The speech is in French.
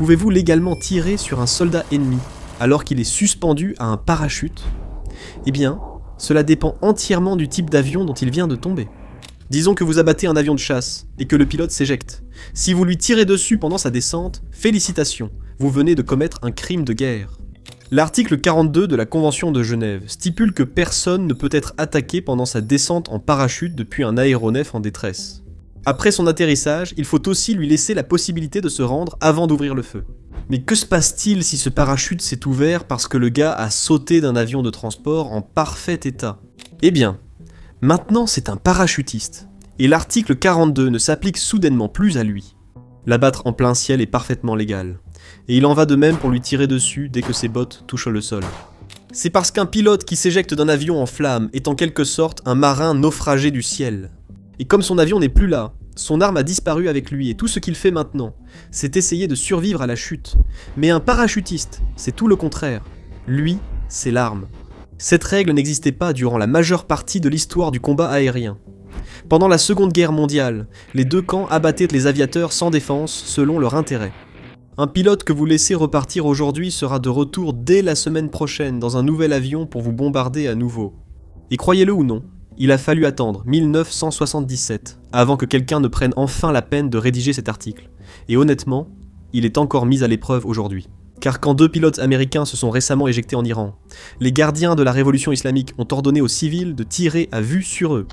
Pouvez-vous légalement tirer sur un soldat ennemi alors qu'il est suspendu à un parachute? Eh bien, cela dépend entièrement du type d'avion dont il vient de tomber. Disons que vous abattez un avion de chasse et que le pilote s'éjecte. Si vous lui tirez dessus pendant sa descente, félicitations, vous venez de commettre un crime de guerre. L'article 42 de la Convention de Genève stipule que personne ne peut être attaqué pendant sa descente en parachute depuis un aéronef en détresse. Après son atterrissage, il faut aussi lui laisser la possibilité de se rendre avant d'ouvrir le feu. Mais que se passe-t-il si ce parachute s'est ouvert parce que le gars a sauté d'un avion de transport en parfait état? Eh bien, maintenant c'est un parachutiste, et l'article 42 ne s'applique soudainement plus à lui. L'abattre en plein ciel est parfaitement légal, et il en va de même pour lui tirer dessus dès que ses bottes touchent le sol. C'est parce qu'un pilote qui s'éjecte d'un avion en flammes est en quelque sorte un marin naufragé du ciel. Et comme son avion n'est plus là, son arme a disparu avec lui et tout ce qu'il fait maintenant, c'est essayer de survivre à la chute. Mais un parachutiste, c'est tout le contraire. Lui, c'est l'arme. Cette règle n'existait pas durant la majeure partie de l'histoire du combat aérien. Pendant la Seconde Guerre mondiale, les deux camps abattaient les aviateurs sans défense selon leur intérêt. Un pilote que vous laissez repartir aujourd'hui sera de retour dès la semaine prochaine dans un nouvel avion pour vous bombarder à nouveau. Et croyez-le ou non, il a fallu attendre 1977 avant que quelqu'un ne prenne enfin la peine de rédiger cet article. Et honnêtement, il est encore mis à l'épreuve aujourd'hui. Car quand 2 pilotes américains se sont récemment éjectés en Iran, les gardiens de la révolution islamique ont ordonné aux civils de tirer à vue sur eux.